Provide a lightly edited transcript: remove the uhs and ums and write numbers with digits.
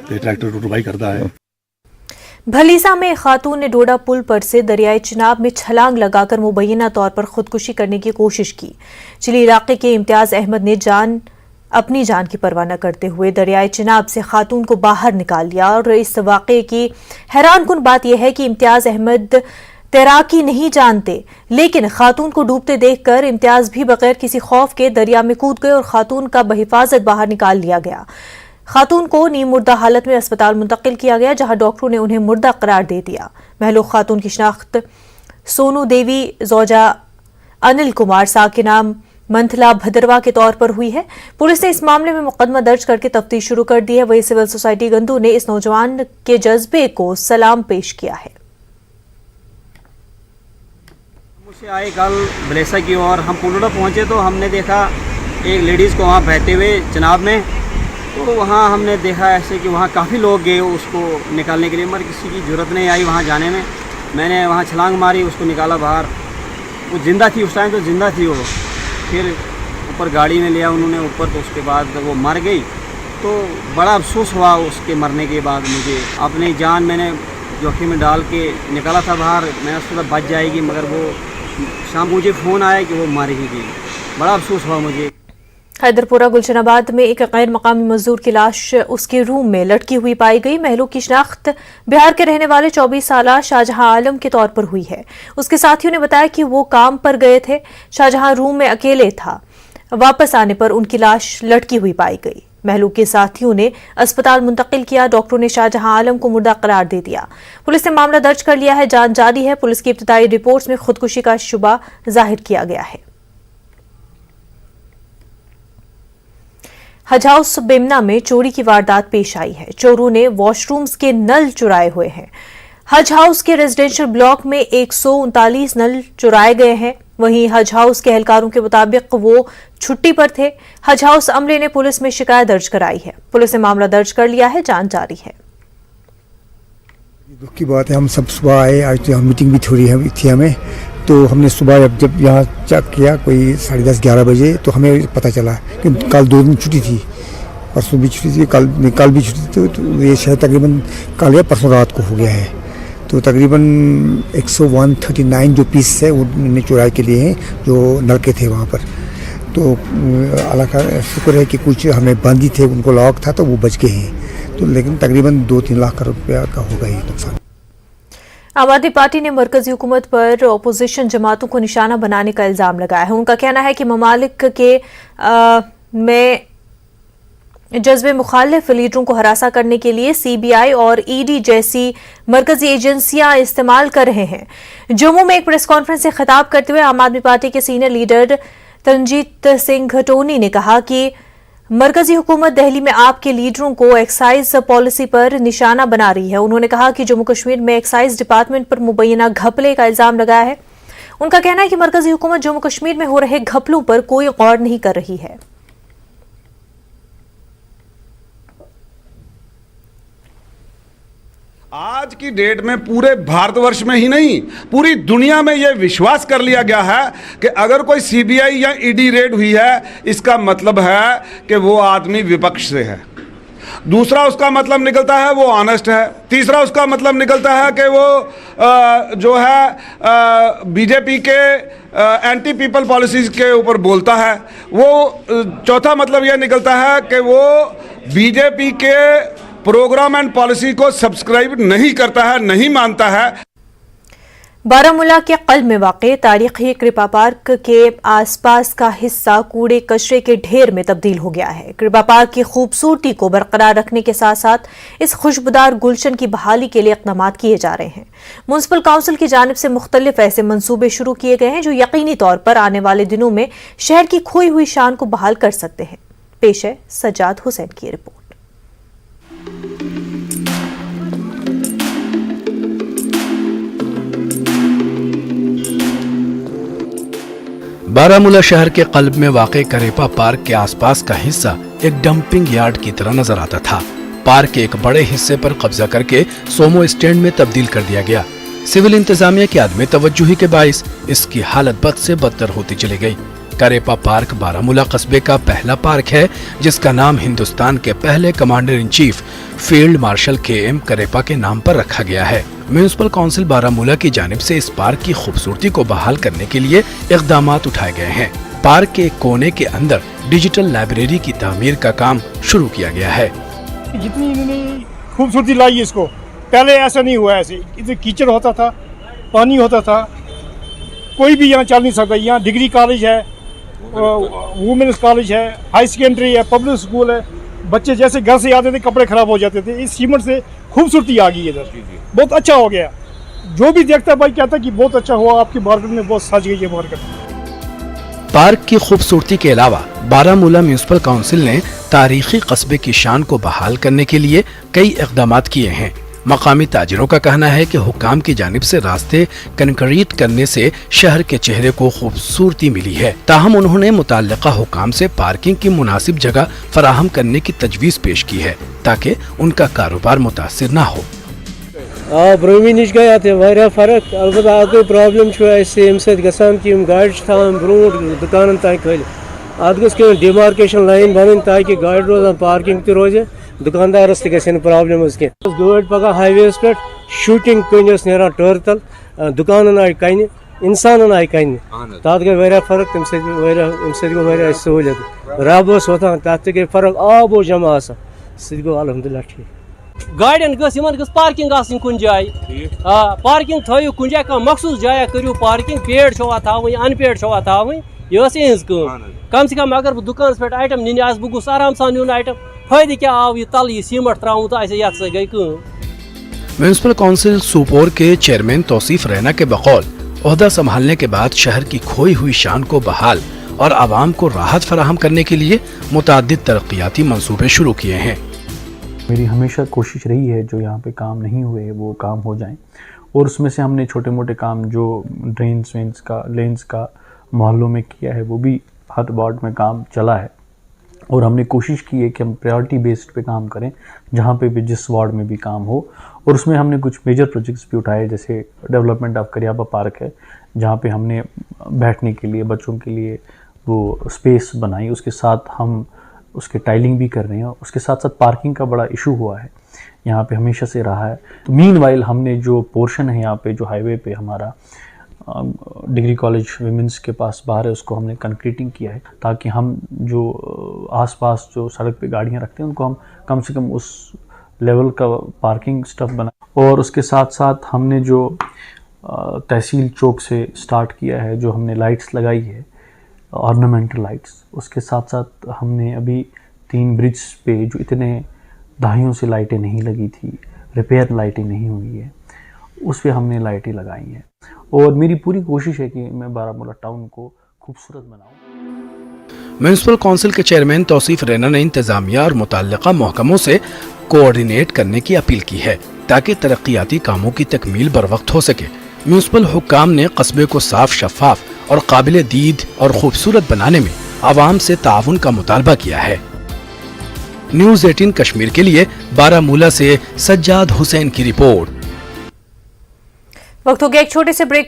ਤੇ ਟਰੈਕਟਰ ਟੁਰਬਾਈ ਕਰਦਾ ਹੈ। भलीसा में खातून ने डोडा पुल पर से दरियाई चिनाब में छलांग लगाकर मुबैना तौर पर खुदकुशी करने की कोशिश की। चिली इलाके के इम्तियाज अहमद ने अपनी जान की परवाह न करते हुए दरियाई चिनाब से खातून को बाहर निकाल लिया। और इस वाक़े की हैरानकुन बात यह है कि इम्तियाज अहमद तैराकी नहीं जानते, लेकिन खातून को डूबते देखकर इम्तियाज भी बगैर किसी खौफ के दरिया में कूद गए और खातून का बहिफाजत बाहर निकाल लिया गया। खातून को नीम मुर्दा हालत में अस्पताल मुंतकिल किया गया, जहां डॉक्टरों ने उन्हें मुर्दा करार दे दिया। महलूक खातून की शिनाख्त सोनू देवी जोजा अनिल कुमार साकिना मंथला भद्रवा के तौर पर हुई है। पुलिस ने इस मामले में मुकदमा दर्ज करके तफ्तीश शुरू कर दी है। वही सिविल सोसाइटी गंदू ने इस नौजवान के जज्बे को सलाम पेश किया है। मुझसे आए कल बलेसा की ओर, हम पुलडा पहुंचे तो हमने देखा एक लेडीज़ को वहाँ बहते हुए चिनाब में, तो वहाँ हमने देखा ऐसे कि वहाँ काफ़ी लोग गए उसको निकालने के लिए, मगर किसी की ज़रूरत नहीं आई वहाँ जाने में। मैंने वहाँ छलांग मारी, उसको निकाला बाहर। वो ज़िंदा थी उस टाइम, तो ज़िंदा थी वो। फिर ऊपर गाड़ी में लिया उन्होंने ऊपर, तो उसके बाद वो मर गई। तो बड़ा अफसोस हुआ उसके मरने के बाद। मुझे अपनी जान मैंने जोखिम में डाल के निकाला था बाहर, मैंने सोचा बच जाएगी, मगर वो शाम मुझे फ़ोन आया कि वो मर ही गई। बड़ा अफसोस हुआ मुझे। हैदरपुरा गुलशनाबाद में एक गैर मकामी मजदूर की लाश उसके रूम में लटकी हुई पाई गई। महलूक की शिनाख्त बिहार के रहने वाले 24 साला शाहजहां आलम के तौर पर हुई है। उसके साथियों ने बताया कि वो काम पर गए थे, शाहजहां रूम में अकेले था। वापस आने पर उनकी लाश लटकी हुई पाई गई। महलूक के साथियों ने अस्पताल मुंतकिल किया। डॉक्टरों ने शाहजहां आलम को मुर्दा करार दे दिया। पुलिस ने मामला दर्ज कर लिया है, जांच जारी है। पुलिस की इब्तिदाई रिपोर्ट्स में खुदकुशी का शुबा जाहिर किया गया है। हज हाउस बेमना में चोरी की वारदात पेश आई है। चोरों ने वॉशरूम्स के नल चुराए हुए हैं। हज हाउस के रेजिडेंशियल ब्लॉक में 139 नल चुराए गए हैं। वहीं हज हाउस के एहलकारों के मुताबिक वो छुट्टी पर थे। हज हाउस अमले ने पुलिस में शिकायत दर्ज कराई है। पुलिस ने मामला दर्ज कर लिया है, जांच जारी है। दुख की बात है, हम सब सुबह आए, आज तो मीटिंग भी थोड़ी थी हमें, तो हमने सुबह जब यहाँ चेक किया कोई 10:30-11 बजे, तो हमें पता चला कि कल 2 दिन छुट्टी थी, परसों भी छुट्टी थी, कल भी छुट्टी थी। तो ये शायद तकरीबन कल या परसों रात को हो गया है। तो तकरीबन 139 जो पीस है वो उन्होंने चुराई के लिए हैं, जो लड़के थे वहाँ पर। तो अल्लाह का शुक्र है कि कुछ हमें बंदी थे, उनको लॉक था, तो वो बच गए हैं। तो लेकिन तकरीबन 2-3 लाख रुपया का होगा ये नुकसान। आम आदमी पार्टी ने मरकजी हुकूमत पर अपोजिशन जमातों को निशाना बनाने का इल्जाम लगाया है। उनका कहना है कि ममालिक के में जज्बे मुखालिफ लीडरों को हरासा करने के लिए CBI और ED जैसी मरकजी एजेंसियां इस्तेमाल कर रहे हैं। जम्मू में एक प्रेस कॉन्फ्रेंस से खिताब करते हुए आम आदमी पार्टी के सीनियर लीडर तंजीत सिंह टोनी ने कहा कि मरकजी हुकूमत दिल्ली में आपके लीडरों को एक्साइज पॉलिसी पर निशाना बना रही है। उन्होंने कहा कि जम्मू कश्मीर में एक्साइज डिपार्टमेंट पर मुबैना घपले का इल्जाम लगाया है। उनका कहना है कि मरकजी हुकूमत जम्मू कश्मीर में हो रहे घपलों पर कोई गौर नहीं कर रही है। आज की डेट में पूरे भारतवर्ष में ही नहीं, पूरी दुनिया में यह विश्वास कर लिया गया है कि अगर कोई CBI या ED रेड हुई है, इसका मतलब है कि वो आदमी विपक्ष से है। दूसरा उसका मतलब निकलता है वो ऑनेस्ट है। तीसरा उसका मतलब निकलता है कि वो जो है बीजेपी के एंटी पीपल पॉलिसीज के ऊपर बोलता है। वो चौथा मतलब यह निकलता है कि वो बीजेपी के प्रोग्राम एंड पॉलिसी को सब्सक्राइब नहीं करता है, नहीं मानता है। बारामूला के कल्ब में वाक़े तारीखी कृपा पार्क के आसपास का हिस्सा कूड़े कचरे के ढेर में तब्दील हो गया है। कृपा पार्क की खूबसूरती को बरकरार रखने के साथ साथ इस खुशबूदार गुलशन की बहाली के लिए इक़दाम किए जा रहे हैं। म्युनिसिपल काउंसिल की जानिब से मुख्तलिफ ऐसे मंसूबे शुरू किए गए हैं जो यकीनी तौर पर आने वाले दिनों में शहर की खोई हुई शान को बहाल कर सकते हैं। पेश है सज्जाद हुसैन की रिपोर्ट। बारामूला शहर के कल्ब में वाक़े करेपा पार्क के आसपास का हिस्सा एक डंपिंग यार्ड की तरह नजर आता था। पार्क के एक बड़े हिस्से पर कब्जा करके सोमो स्टैंड में तब्दील कर दिया गया। सिविल इंतजामिया की आदमी तवज्जुही के बाइस इसकी हालत बद से बदतर होती चली गई। करेपा पार्क बारामूला कस्बे का पहला पार्क है जिसका नाम हिंदुस्तान के पहले commander in chief field marshal KM करेपा के नाम पर रखा गया है। म्यूनिसिपल काउंसिल बारामूला की जानिब से इस पार्क की खूबसूरती को बहाल करने के लिए इक़दामात उठाए गए हैं। पार्क के एक कोने के अंदर डिजिटल लाइब्रेरी की तामीर का काम शुरू किया गया है। जितनी इन्होंने खूबसूरती लाई है इसको, पहले ऐसा नहीं हुआ। ऐसे इधर कीचड़ होता था, पानी होता था, कोई भी यहाँ चल नहीं सकता। यहाँ डिग्री कॉलेज है, वुमेन्स कॉलेज है, हाई सेकेंडरी है, पब्लिक स्कूल है। बच्चे जैसे घर से आते थे कपड़े खराब हो जाते थे। इस सीमेंट से खूबसूरती आ गई इधर, बहुत अच्छा हो गया। जो भी देखता भाई कहता कि बहुत अच्छा हुआ, आपकी मार्केट में बहुत सज गई है मार्केट। पार्क की खूबसूरती के अलावा बारामूला म्यूनिसिपल काउंसिल ने तारीखी कस्बे की शान को बहाल करने के लिए कई इक़दामात किए हैं। मकामी ताजिरों का कहना है कि हुक्काम की जानिब से रास्ते कंक्रीट करने से शहर के चेहरे को खूबसूरती मिली है। ताहम उन्होंने मुताल्लिका हुक्काम से पार्किंग की मुनासिब जगह फराहम करने की तजवीज़ पेश की है ताकि उनका कारोबार मुतासिर न हो। ब्रोमी नश गई अत वारिया फर्क, अलबत्ता अगर प्रॉब्लम गसान कि गाड़ी थान ब्रोट दुकान तक खोल अत गो डिमार्केशन लाइन बन ताकि गाड़ी रोजान पार्किंग तो रोजे, दुकानदारस तक प्रॉब्लम गाड़ी पका हाईवेस पे शूटिंग कन ना टोर तल, दुकान आय कन, इंसान आय कन, तथ गई वारिया फर्क। तम गो सहूलियत, रब वोतान तथ गई फर्क, आब वो जमा सह गो अलहमदुलिल्लाह ठीक। गाड़ियन गस पार्किंग आसनी कुन जाय, पार्किंग थो कुन जाय मखसूस जाया करू पार्किंग। पेड़ छवा थावनी, अनपेड़ छवा थावनी, यह इज कम से कम अगर दुकान पे आइटम नीन बह गुस आराम सान नुन आइटम। फायदे क्या आव यह तल यह सीमेंट त्रुत ये गई कम। म्यूनिसिपल काउंसिल सोपोर के चेयरमैन तौसीफ रैना के बकौल ओहदा संभालने के बाद शहर की खोई हुई शान को बहाल और आवाम को राहत फराहम करने के लिए मुताद्दिद तरक्याती मंसूबे शुरू किए हैं। मेरी हमेशा कोशिश रही है जो यहाँ पे काम नहीं हुए वो काम हो जाएं, और उसमें से हमने छोटे मोटे काम जो ड्रेन्स वेन्स का लेंस का मोहल्लों में किया है वो भी हर वार्ड में काम चला है। और हमने कोशिश की है कि हम प्रायोरिटी बेस्ड पे काम करें जहाँ पे भी जिस वार्ड में भी काम हो। और उसमें हमने कुछ मेजर प्रोजेक्ट्स भी उठाए, जैसे डेवलपमेंट ऑफ करियाबा पार्क है जहाँ पे हमने बैठने के लिए बच्चों के लिए वो स्पेस बनाई, उसके साथ हम उसके टाइलिंग भी कर रहे हैं। उसके साथ साथ पार्किंग का बड़ा इशू हुआ है यहाँ पे, हमेशा से रहा है। तो मीनवाइल हमने जो पोर्शन है यहाँ पे जो हाईवे पे हमारा डिग्री कॉलेज विमेंस के पास बाहर है उसको हमने कंक्रीटिंग किया है ताकि हम जो आसपास जो सड़क पे गाड़ियाँ रखते हैं उनको हम कम से कम उस लेवल का पार्किंग स्टफ बनाए। और उसके साथ साथ हमने जो तहसील चौक से स्टार्ट किया है, जो हमने लाइट्स लगाई है ऑर्नामेंटल लाइट्स, उसके साथ साथ हमने अभी 3 ब्रिज पे जो इतने दहाइयों से लाइटें नहीं लगी थी, रिपेयर लाइटें नहीं हुई है, उस पे हमने लाइटें लगाई हैं। और मेरी पूरी कोशिश है कि मैं बारामूला टाउन को खूबसूरत बनाऊं। म्यूनिसिपल काउंसिल के चेयरमैन तौसीफ रैना ने इंतजामिया और मुतल्लिका महकमों से कोऑर्डिनेट करने की अपील की है ताकि तरक्याती कामों की तकमील बर वक्त हो सके। म्यूनिसिपल हुक्काम ने कस्बे को साफ, शफाफ और काबिल दीद और खूबसूरत बनाने में आवाम से ताउन का मुतालबा किया है। न्यूज़ 18 कश्मीर के लिए बारामूला से सज्जाद हुसैन की रिपोर्ट। वक्त हो गया एक छोटे से ब्रेक का।